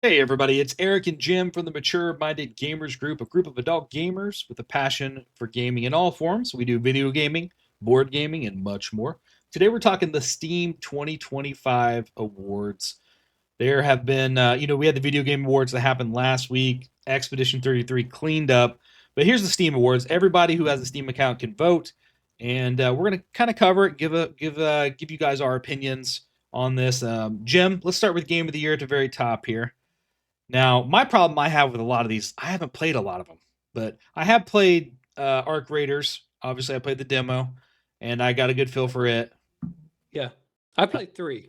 Hey everybody, it's Eric and Jim from the Mature Minded Gamers Group, a group of adult gamers with a passion for gaming in all forms. We do video gaming, board gaming, and much more. Today we're talking the Steam 2025 awards. There have been, we had the video game awards that happened last week. Expedition 33 cleaned up, but here's the Steam awards. Everybody who has a Steam account can vote, and we're gonna kind of cover it, give you guys our opinions on this. Jim, let's start with Game of the Year at the very top here. Now, my problem I have with a lot of these, I haven't played a lot of them, but I have played Arc Raiders. Obviously, I played the demo, and I got a good feel for it. Yeah, I played three.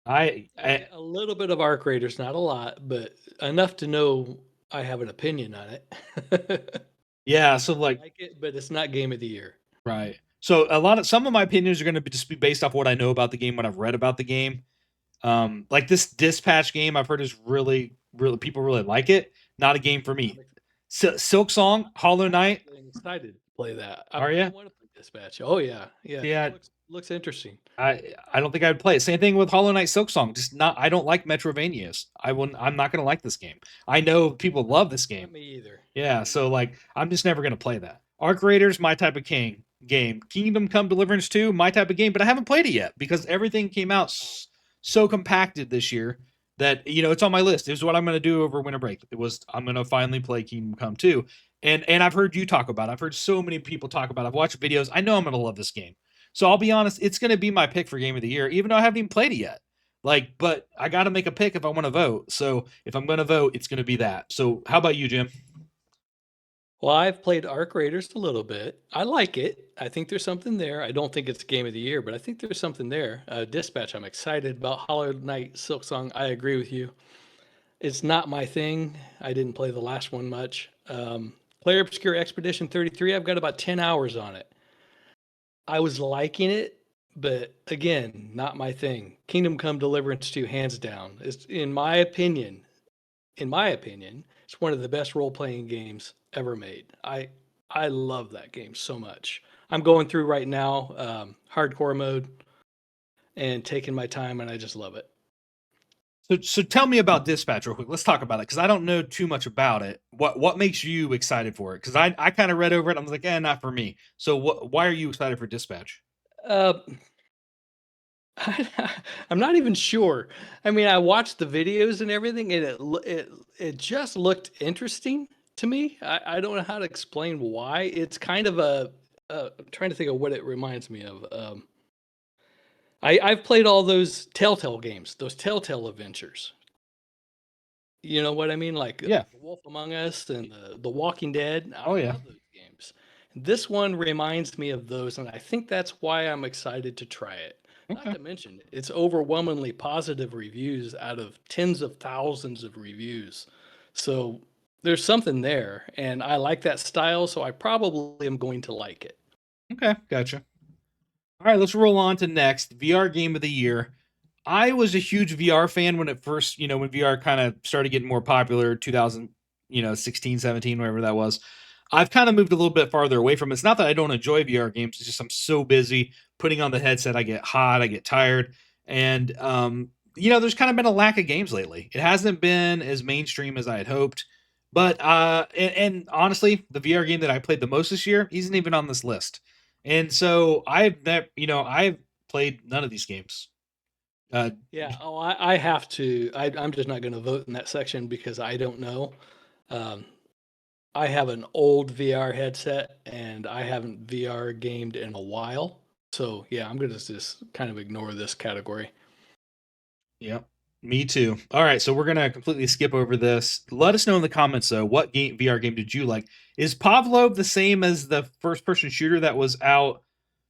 I A little bit of Arc Raiders, not a lot, but enough to know I have an opinion on it. yeah, so I like like it, but it's not game of the year. right. So some of my opinions are going to be just be based off what I know about the game, what I've read about the game. Like this Dispatch game, I've heard is really people really like it. Not a game for me. Silk Song, Hollow Knight. I'm excited to play that. I Are you? want to play Dispatch. Oh yeah, yeah. Yeah, Looks interesting. I don't think I'd play it. Same thing with Hollow Knight Silk Song. Just not. I don't like Metrovanias. I'm not gonna like this game. I know people love this game. Not me either. Yeah, so like I'm just never gonna play that. Arc Raiders, my type of game. Kingdom Come Deliverance 2, my type of game, but I haven't played it yet because everything came out so compacted this year that it's on my list. It was what I'm gonna do over winter break. I'm gonna finally play Kingdom Come 2. And I've heard you talk about it. I've heard so many people talk about it. I've watched videos. I know I'm gonna love this game. So I'll be honest, it's going to be my pick for game of the year, even though I haven't even played it yet. But I got to make a pick if I want to vote. So if I'm going to vote, it's going to be that. So how about you, Jim? Well, I've played Arc Raiders a little bit. I like it. I think there's something there. I don't think it's game of the year, but I think there's something there. Dispatch, I'm excited about. Hollow Knight Silk Song, I agree with you. It's not my thing. I didn't play the last one much. Player Obscure Expedition 33, I've got about 10 hours on it. I was liking it, but again, not my thing. Kingdom Come Deliverance 2, hands down. It's in my opinion, it's one of the best role-playing games ever made. I love that game so much. I'm going through right now, hardcore mode and taking my time, and I just love it. So tell me about Dispatch real quick. Let's talk about it because I don't know too much about it. What makes you excited for it? Because I kind of read over it. I was like, not for me. So why are you excited for Dispatch? Uh, I'm not even sure. I mean, I watched the videos and everything, and it just looked interesting to me. I don't know how to explain why. It's kind of I'm trying to think of what it reminds me of. I've played all those Telltale games, those Telltale adventures. You know what I mean? Like Yeah. The Wolf Among Us and the Walking Dead. I Oh yeah. love those games. This one reminds me of those, and I think that's why I'm excited to try it. Not Okay. to mention, it's overwhelmingly positive reviews out of tens of thousands of reviews. So there's something there, and I like that style, so I probably am going to like it. Okay. Gotcha. All right, let's roll on to next VR game of the year. I was a huge VR fan when it first, when VR kind of started getting more popular, 2000, 16, 17, whatever that was. I've kind of moved a little bit farther away from it. It's not that I don't enjoy VR games, it's just I'm so busy putting on the headset, I get hot, I get tired, and there's kind of been a lack of games lately. It hasn't been as mainstream as I had hoped. But and honestly, the VR game that I played the most this year isn't even on this list. And so I've played none of these games. Uh, Yeah, oh, I have to. I'm just not going to vote in that section because I don't know. Um, I have an old VR headset and I haven't VR gamed in a while. So yeah, I'm gonna just kind of ignore this category. yeah, me too. All right, so we're gonna completely skip over this. Let us know in the comments though, what VR game did you like? Is Pavlov the same as the first person shooter that was out,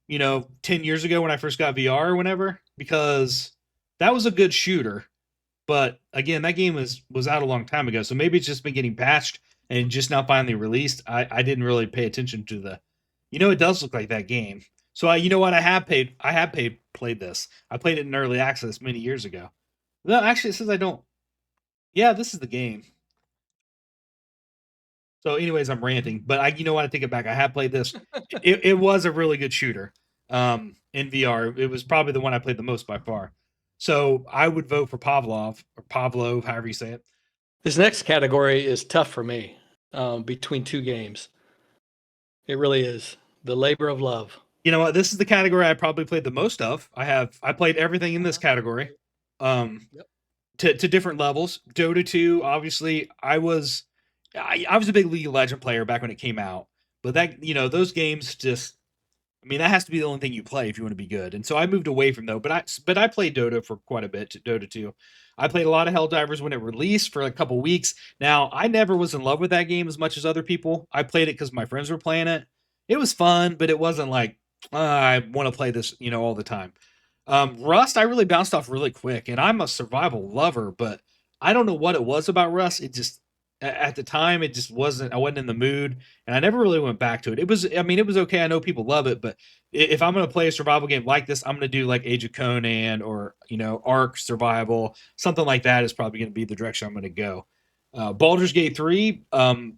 10 years ago when I first got VR or whenever? Because that was a good shooter. But again, that game was out a long time ago, so maybe it's just been getting patched and just now finally released. I didn't really pay attention to it does look like that game. So you know what? I have played this. I played it in early access many years ago. No, actually, it says I don't. Yeah, this is the game. So, anyways, I'm ranting, but you know what? I take it back. I have played this. It was a really good shooter. In VR, it was probably the one I played the most by far. So I would vote for Pavlov or Pavlov, however you say it. This next category is tough for me, between two games. It really is. The labor of love. You know what? This is the category I probably played the most of. I played everything in this category. Right. Um, Yep. to different levels. Dota 2, obviously, I was a big League of Legend player back when it came out. But that those games just I mean, that has to be the only thing you play if you want to be good. And so I moved away from those, but I played Dota for quite a bit, Dota 2. I played a lot of Helldivers when it released for a couple weeks. Now, I never was in love with that game as much as other people. I played it because my friends were playing it. It was fun, but it wasn't like I want to play this, all the time. Rust, I really bounced off really quick, and I'm a survival lover, but I don't know what it was about Rust. It just at the time it just wasn't. I wasn't in the mood, and I never really went back to it. I mean, it was okay. I know people love it, but if I'm going to play a survival game like this, I'm going to do like Age of Conan or Ark Survival, something like that is probably going to be the direction I'm going to go. Baldur's Gate 3, I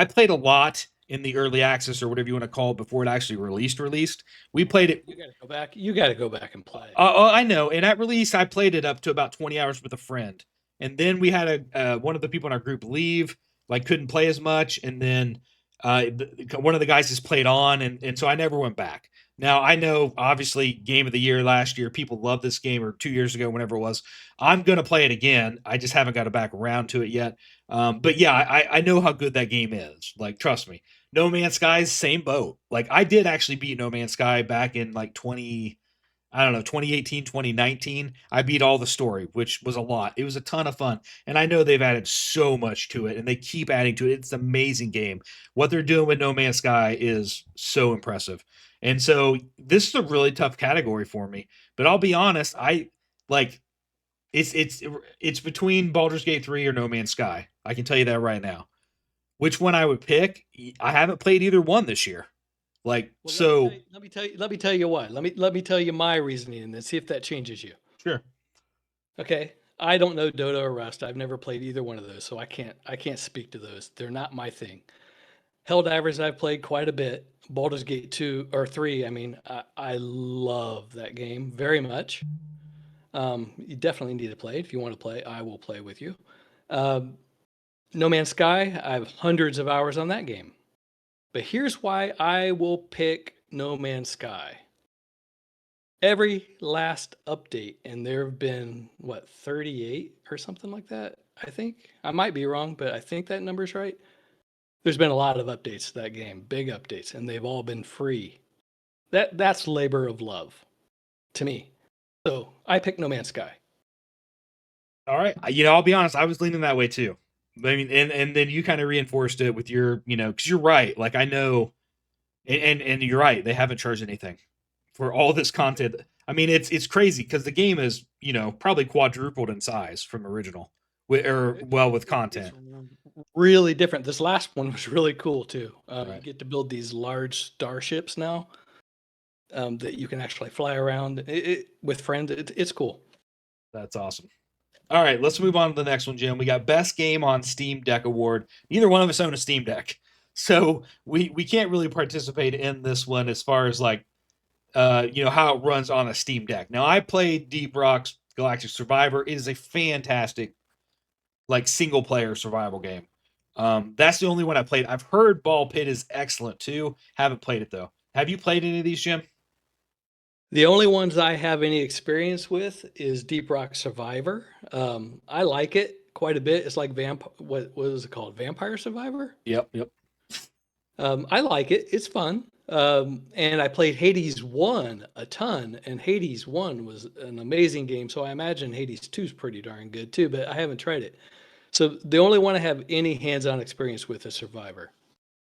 played a lot in the early access or whatever you want to call it before it actually released. We played it. You got to go back. You got to go back and play. I know. And at release, I played it up to about 20 hours with a friend, and then we had one of the people in our group leave, like couldn't play as much, and then one of the guys just played on, and so I never went back. Now I know, obviously, Game of the Year last year, people love this game, or 2 years ago, whenever it was. I'm gonna play it again. I just haven't got back around to it yet. But yeah, I know how good that game is. Like, trust me. No Man's Sky's same boat. Like, I did actually beat No Man's Sky back in like 2018, 2019. I beat all the story, which was a lot. It was a ton of fun. And I know they've added so much to it, and they keep adding to it. It's an amazing game. What they're doing with No Man's Sky is so impressive. And so this is a really tough category for me. But I'll be honest, I like it's between Baldur's Gate 3 or No Man's Sky. I can tell you that right now. Which one I would pick? I haven't played either one this year. Like, Well, so let me tell you why. Let me tell you my reasoning and then see if that changes you. sure. Okay. I don't know Dota or Rust. I've never played either one of those, so I can't speak to those. They're not my thing. Helldivers I've played quite a bit. Baldur's Gate 2 or 3, I mean, I love that game very much. You definitely need to play it. If you want to play, I will play with you. Um, No Man's Sky, I have hundreds of hours on that game. But here's why I will pick No Man's Sky. Every last update, and there have been, what, 38 or something like that, I think. I might be wrong, but I think that number's right. There's been a lot of updates to that game, big updates, and they've all been free. That's labor of love to me. So I pick No Man's Sky. All right. I'll be honest, I was leaning that way too. I mean, and then you kind of reinforced it with your, because you're right. Like, I know, and you're right. They haven't charged anything for all this content. I mean, it's crazy because the game is, probably quadrupled in size from original, with It's content. really different. This last one was really cool too. You Right. get to build these large starships now, that you can actually fly around with friends. It's cool. That's awesome. All right, let's move on to the next one, Jim. We got Best Game on Steam Deck Award. Neither one of us own a Steam Deck, so we can't really participate in this one as far as like how it runs on a Steam Deck. Now, I played Deep Rock's Galactic Survivor. It is a fantastic like single player survival game. That's the only one I played. I've heard Ball Pit is excellent too. Haven't played it though. Have you played any of these, Jim? The only ones I have any experience with is Deep Rock Survivor. I like it quite a bit. It's like what is it called? Vampire Survivor? Yep, yep. I like it. It's fun. And I played Hades 1 a ton, and Hades 1 was an amazing game. So I imagine Hades 2 is pretty darn good too, but I haven't tried it. So the only one I have any hands-on experience with is Survivor,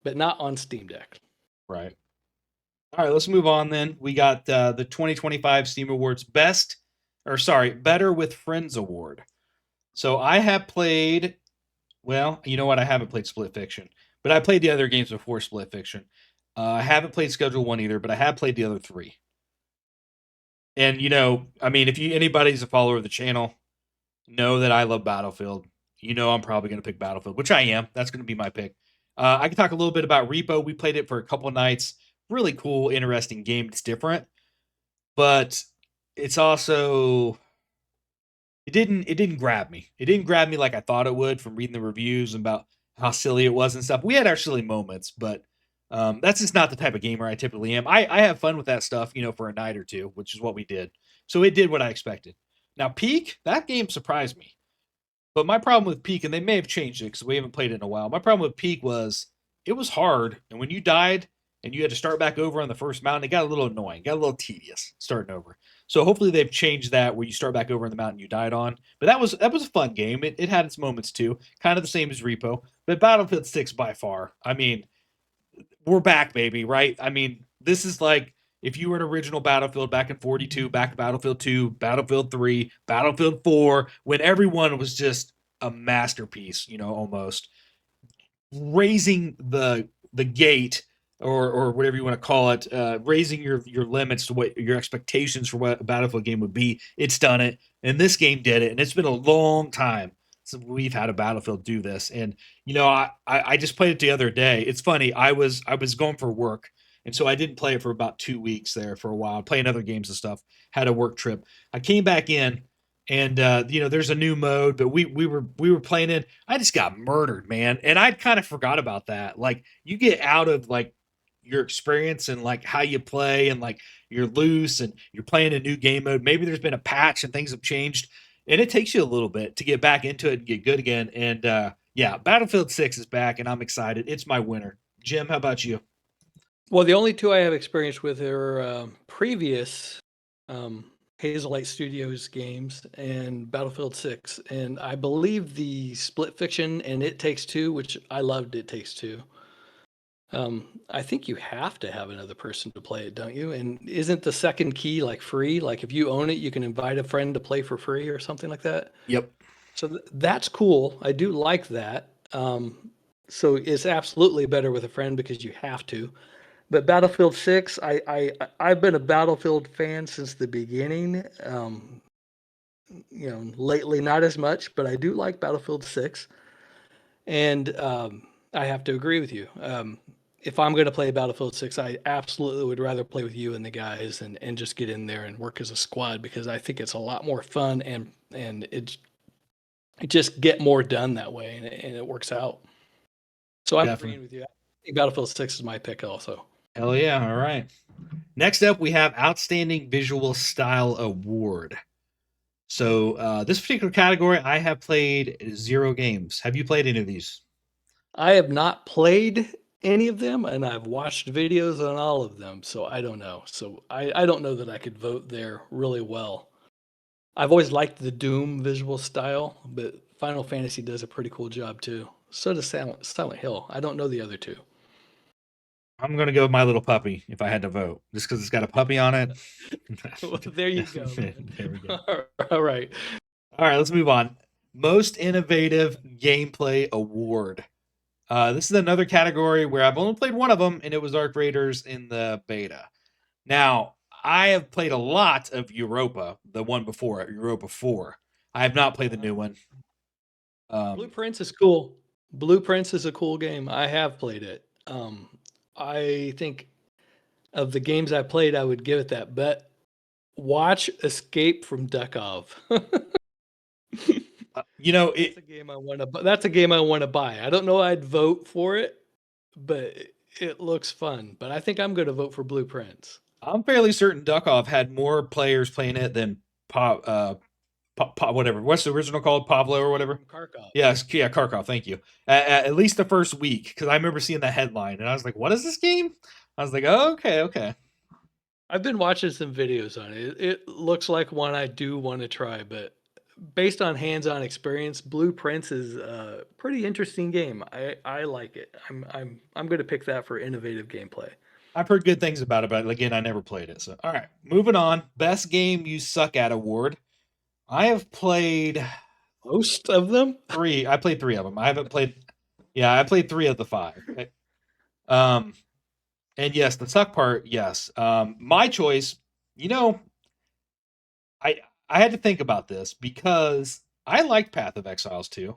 but not on Steam Deck. Right. All right, let's move on then. We got the 2025 Steam Awards Better with Friends Award. So I have played, well, you know what? I haven't played Split Fiction, but I played the other games before Split Fiction. I haven't played Schedule 1 either, but I have played the other three. And, I mean, if anybody's a follower of the channel, know that I love Battlefield. I'm probably going to pick Battlefield, which I am. That's going to be my pick. I can talk a little bit about Repo. We played it for a couple nights. Really cool, interesting game. It's different, but it's also it didn't grab me. It didn't grab me like I thought it would from reading the reviews about how silly it was and stuff. We had our silly moments, but that's just not the type of gamer I typically am. I have fun with that stuff, for a night or two, which is what we did. So it did what I expected. Now, Peak, that game surprised me. But my problem with Peak, and they may have changed it because we haven't played it in a while. My problem with Peak was it was hard, and when you died and you had to start back over on the first mountain, it got a little annoying, got a little tedious starting over. So hopefully they've changed that where you start back over on the mountain you died on. But that was a fun game. It had its moments too, kind of the same as Repo. But Battlefield 6 by far. I mean, we're back, baby, right? I mean, this is like if you were an original Battlefield back in 42, back Battlefield 2, Battlefield 3, Battlefield 4, when everyone was just a masterpiece, almost raising the gate or whatever you want to call it, raising your limits to what your expectations for what a Battlefield game would be. It's done it, and this game did it, and it's been a long time since we've had a Battlefield do this. And I just played it the other day. It's funny. I was going for work, and so I didn't play it for about 2 weeks there for a while, playing other games and stuff. Had a work trip. I came back in, and there's a new mode, but we were playing it. I just got murdered, man, and I'd kind of forgot about that. Like you get out of like your experience and like how you play, and like you're loose and you're playing a new game mode. Maybe there's been a patch and things have changed, and it takes you a little bit to get back into it and get good again. And yeah, Battlefield 6 is back, and I'm excited. It's my winner. Jim, how about you? Well, the only two I have experience with are previous um, Hazelight Studios games and Battlefield 6. And I believe the Split Fiction and It Takes Two, which I loved It Takes Two. I think you have to have another person to play it, don't you? And isn't the second key like free? Like if you own it, you can invite a friend to play for free or something like that. Yep. So that's cool. I do like that. So it's absolutely better with a friend because you have to. But Battlefield 6, I've been a Battlefield fan since the beginning. Lately not as much, but I do like Battlefield 6. And I have to agree with you. If I'm going to play Battlefield 6, I absolutely would rather play with you and the guys and just get in there and work as a squad because I think it's a lot more fun and it just get more done that way and it works out. So I'm agreeing Definitely. with you. I think Battlefield 6 is my pick also. Hell yeah. All right. Next up, we have Outstanding Visual Style Award. So this particular category, I have played 0 games. Have you played any of these? I have not played any of them, and I've watched videos on all of them, so I don't know. So I don't know that I could vote there really well. I've always liked the Doom visual style, but Final Fantasy does a pretty cool job too. So does Silent Hill. I don't know the other two. I'm gonna go with My Little Puppy if I had to vote, just because it's got a puppy on it. Well, there you go, man. There we go. All right. All right, let's move on. Most Innovative Gameplay Award. This is another category where I've only played one of them, and it was Arc Raiders in the beta. Now, I have played a lot of Europa, the one before it, Europa 4. I have not played the new one. Blueprints is cool. Blueprints is a cool game. I have played it. I think of the games I played, I would give it that. But watch Escape from Duckov. That's it. a game I want to. That's a game I want to buy. I don't know. I'd vote for it, but it looks fun. But I think I'm going to vote for Blueprints. I'm fairly certain Duckov had more players playing it than whatever. What's the original called? Pablo or whatever. Kharkov. Yes, yeah, Kharkov. Thank you. At least the first week, because I remember seeing the headline and I was like, "What is this game?" I was like, oh, "Okay, okay." I've been watching some videos on it. It looks like one I do want to try, but based on hands-on experience, Blueprints is a pretty interesting game. I like it. I'm going to pick that for innovative gameplay. I've heard good things about it, but again, I never played it. So, all right, moving on. Best game you suck at award. I have played Most of them? three. I played three of them. I haven't played. Yeah, I played three of the five. Um, and yes, the suck part. Yes. My choice. You know, I I had to think about this because I liked Path of Exiles too,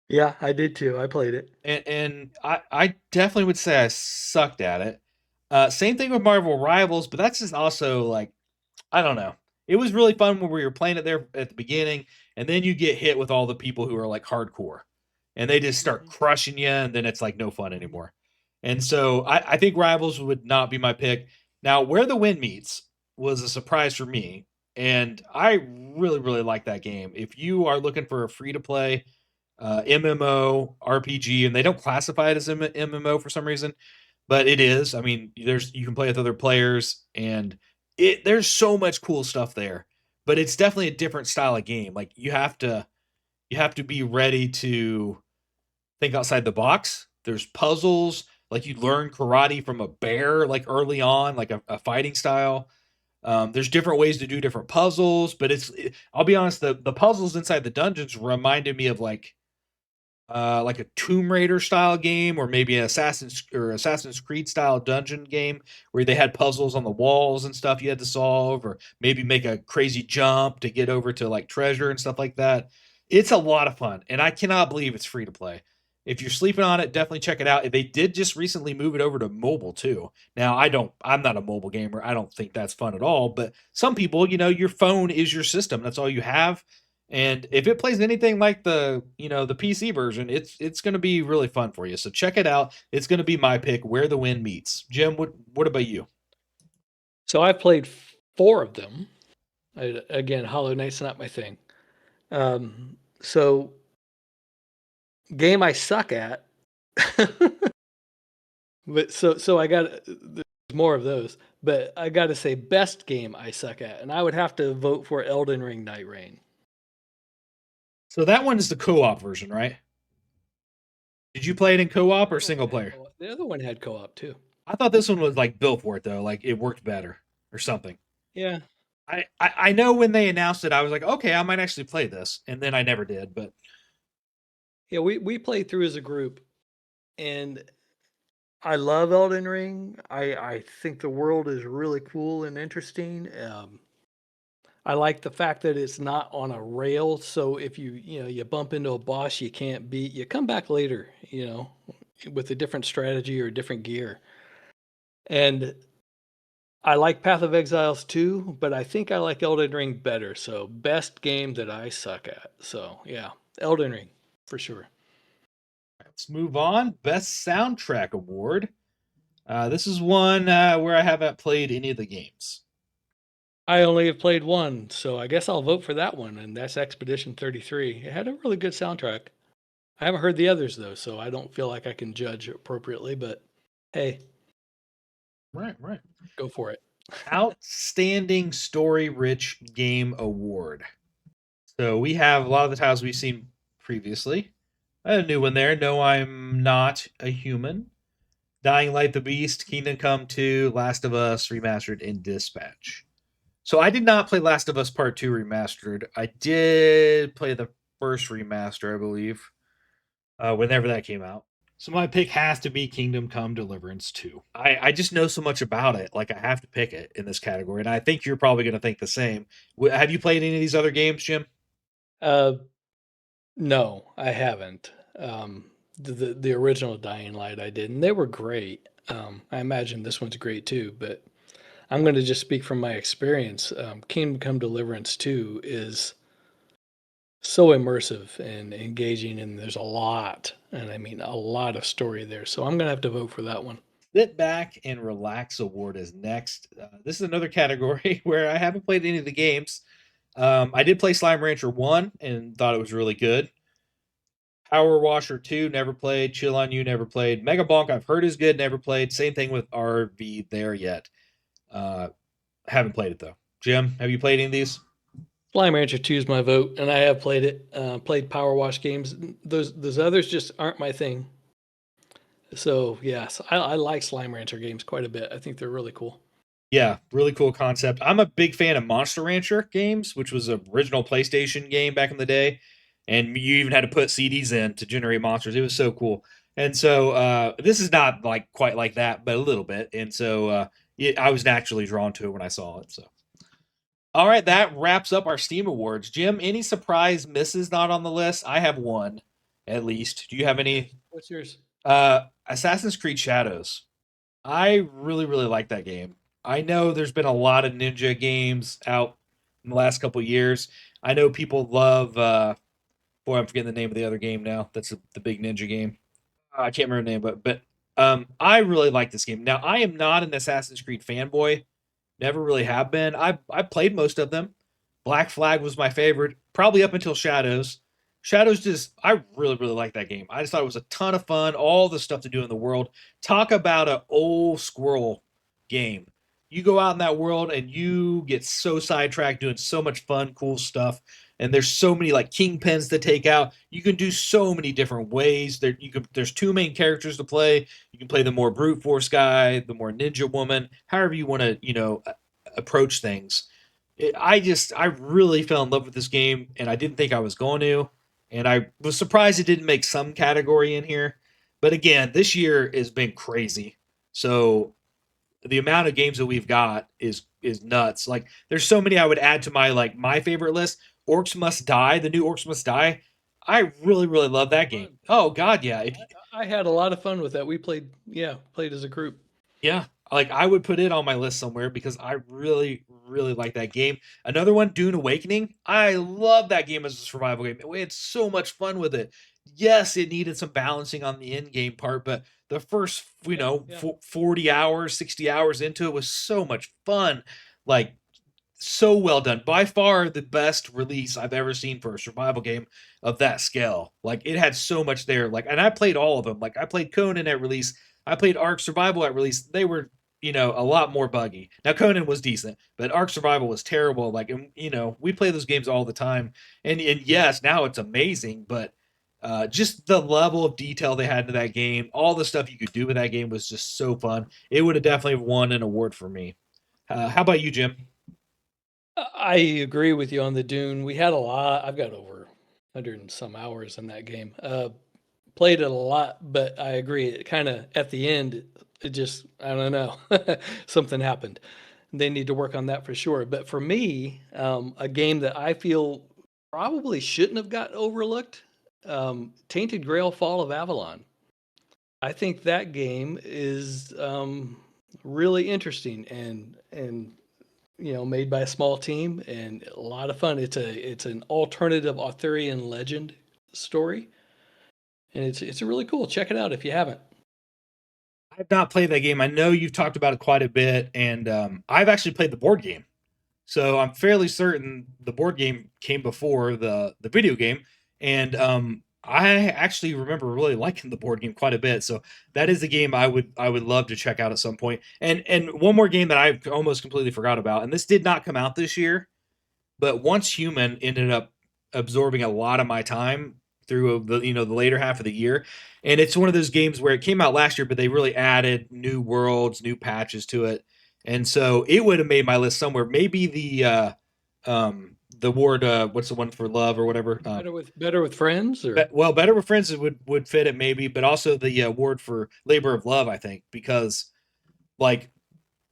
Yeah, I did too. I played it. and I definitely would say I sucked at it. Same thing with Marvel Rivals, but that's just also like I don't know. It was really fun when we were playing it there at the beginning, and then you get hit with all the people who are like hardcore, and they just start Mhm. crushing you, and then it's like no fun anymore. And so I think Rivals would not be my pick. Now, Where the Wind Meets was a surprise for me, and I really, really like that game. If you are looking for a free to play MMO RPG, and they don't classify it as MMO for some reason, but it is. I mean, you can play with other players, and there's so much cool stuff there. But it's definitely a different style of game. Like you have to be ready to think outside the box. There's puzzles. Like you learn karate from a bear, like early on, like a fighting style. There's different ways to do different puzzles, but I'll be honest, the puzzles inside the dungeons reminded me of like a Tomb Raider style game, or maybe an Assassin's Creed style dungeon game where they had puzzles on the walls and stuff you had to solve, or maybe make a crazy jump to get over to like treasure and stuff like that. It's a lot of fun, and I cannot believe it's free to play. If you're sleeping on it, definitely check it out. They did just recently move it over to mobile too. Now, I'm not a mobile gamer. I don't think that's fun at all, but some people, your phone is your system. That's all you have, and if it plays anything like the PC version, it's going to be really fun for you. So check it out. It's going to be my pick, Where the Wind Meets. Jim, what about you? So I've played four of them. Again, Hollow Knight's not my thing. So game I suck at. But so I got there's more of those. But I got to say best game I suck at, and I would have to vote for Elden Ring Night Rain. So that one is the co-op version, right? Did you play it in co-op The or other one single had player? co-op. The other one had co-op too. I thought this one was like built for it though, like it worked better or something. Yeah. I know when they announced it, I was like, okay, I might actually play this, and then I never did. But Yeah, we played through as a group, and I love Elden Ring. I think the world is really cool and interesting. I like the fact that it's not on a rail, so if you bump into a boss you can't beat, you come back later, with a different strategy or different gear. And I like Path of Exiles too, but I think I like Elden Ring better. So best game that I suck at. So yeah, Elden Ring for sure. let's move on. Best Soundtrack Award. This is one where I haven't played any of the games. I only have played one, so I guess I'll vote for that one, and that's Expedition 33. It had a really good soundtrack. I haven't heard the others though, so I don't feel like I can judge appropriately, but hey, Right, right. go for it. Outstanding Story Rich Game Award. So we have a lot of the titles we've seen previously. A new one there. No, I'm Not a Human. Dying Light, The Beast, Kingdom Come 2, Last of Us Remastered, and Dispatch. So I did not play Last of Us Part 2 Remastered. I did play the first remaster, I believe, whenever that came out. So my pick has to be Kingdom Come Deliverance 2. I just know so much about it. Like, I have to pick it in this category. And I think you're probably going to think the same. Have you played any of these other games, Jim? Uh, no, I haven't. The original Dying Light I did, and they were great. I imagine this one's great too, but I'm going to just speak from my experience. Kingdom Come Deliverance 2 is so immersive and engaging, and there's a lot, and I mean a lot of story there. So I'm going to have to vote for that one. Sit Back and Relax Award is next. This is another category where I haven't played any of the games. I did play Slime Rancher 1 and thought it was really good. Power Washer 2, never played. Chill on You, never played. Mega Bonk, I've heard is good, never played. Same thing with RV there yet. Uh, haven't played it though. Jim, have you played any of these? Slime Rancher 2 is my vote, and I have played it. Played Power Wash games. Those others just aren't my thing. So yes, I like Slime Rancher games quite a bit. I think they're really cool. Yeah, really cool concept. I'm a big fan of Monster Rancher games, which was an original PlayStation game back in the day, and you even had to put CDs in to generate monsters. It was so cool. And so this is not like quite like that, but a little bit. And so I was naturally drawn to it when I saw it. So all right, that wraps up our Steam Awards. Jim, any surprise misses not on the list? I have one, at least. Do you have any? What's yours? Assassin's Creed Shadows. I really, really like that game. I know there's been a lot of ninja games out in the last couple years. I know people love. Boy, I'm forgetting the name of the other game now. That's the big ninja game. I can't remember the name, but I really like this game. Now, I am not an Assassin's Creed fanboy. Never really have been. I played most of them. Black Flag was my favorite, probably up until Shadows. Shadows just I really like that game. I just thought it was a ton of fun. All the stuff to do in the world. Talk about an old squirrel game. You go out in that world and you get so sidetracked doing so much fun, cool stuff. And there's so many like kingpins to take out. You can do so many different ways. There's two main characters to play. You can play the more brute force guy, the more ninja woman, however you want to, approach things. I really fell in love with this game, and I didn't think I was going to, and I was surprised it didn't make some category in here. But again, this year has been crazy. So the amount of games that we've got is nuts. Like there's so many I would add to my favorite list. Orcs Must Die, the new Orcs Must Die. I really love that game. Fun. Oh God, yeah. If I had a lot of fun with that. We played, yeah, played as a group. Yeah, like I would put it on my list somewhere because I really like that game. Another one, Dune Awakening. I love that game as a survival game. We had so much fun with it. Yes, it needed some balancing on the end game part, but the first, Yeah, yeah. 40 hours, 60 hours into it was so much fun. Like so well done. By far the best release I've ever seen for a survival game of that scale. Like it had so much there. Like, and I played all of them. Like I played Conan at release. I played Ark Survival at release. They were, a lot more buggy. Now Conan was decent, but Ark Survival was terrible. Like, we play those games all the time. And yes, now it's amazing, but just the level of detail they had into that game, all the stuff you could do with that game was just so fun. It would have definitely won an award for me. How about you, Jim? I agree with you on the Dune. We had a lot. I've got over 100 and some hours in that game. Played it a lot, but I agree. It kind of at the end, it just I don't know, something happened. They need to work on that for sure. But for me, a game that I feel probably shouldn't have got overlooked, Tainted Grail: Fall of Avalon. I think that game is really interesting and made by a small team and a lot of fun. It's an alternative Arthurian legend story, and it's really cool. Check it out if you haven't. I've not played that game. I know you've talked about it quite a bit, and I've actually played the board game. So I'm fairly certain the board game came before the video game, and I actually remember really liking the board game quite a bit. So that is a game I would love to check out at some point. And one more game that I almost completely forgot about, and this did not come out this year, but Once Human ended up absorbing a lot of my time through the later half of the year, and it's one of those games where it came out last year, but they really added new worlds, new patches to it, and so it would have made my list somewhere. Maybe the award, what's the one for love or whatever? Better with friends or Well, Better with Friends would fit it maybe, but also the award for labor of love, I think, because like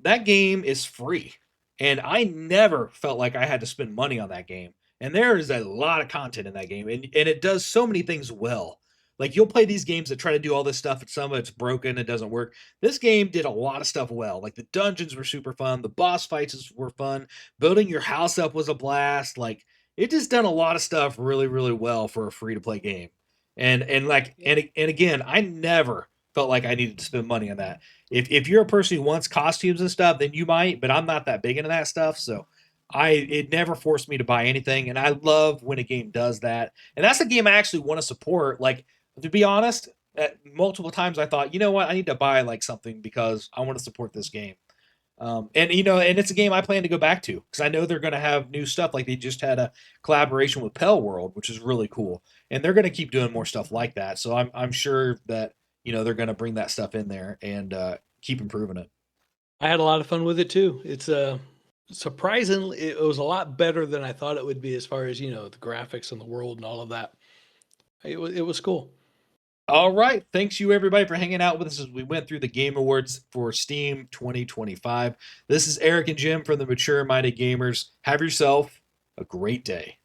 that game is free. And I never felt like I had to spend money on that game. And there is a lot of content in that game. And it does so many things well. Like you'll play these games that try to do all this stuff and some of it's broken, it doesn't work. This game did a lot of stuff well. Like the dungeons were super fun, the boss fights were fun, building your house up was a blast. Like it just done a lot of stuff really well for a free to play game. And like yeah. and again, I never felt like I needed to spend money on that. If you're a person who wants costumes and stuff, then you might, but I'm not that big into that stuff. So it never forced me to buy anything. And I love when a game does that. And that's a game I actually want to support. Like, to be honest, at multiple times I thought, you know what, I need to buy like something because I want to support this game. And it's a game I plan to go back to because I know they're going to have new stuff. Like they just had a collaboration with Pell World, which is really cool, and they're going to keep doing more stuff like that. So I'm sure that they're going to bring that stuff in there and keep improving it. I had a lot of fun with it too. It's surprisingly it was a lot better than I thought it would be as far as the graphics and the world and all of that. It was cool. All right, thanks you everybody for hanging out with us as we went through the Game Awards for Steam 2025. This is Eric and Jim from the Mature Minded Gamers. Have yourself a great day.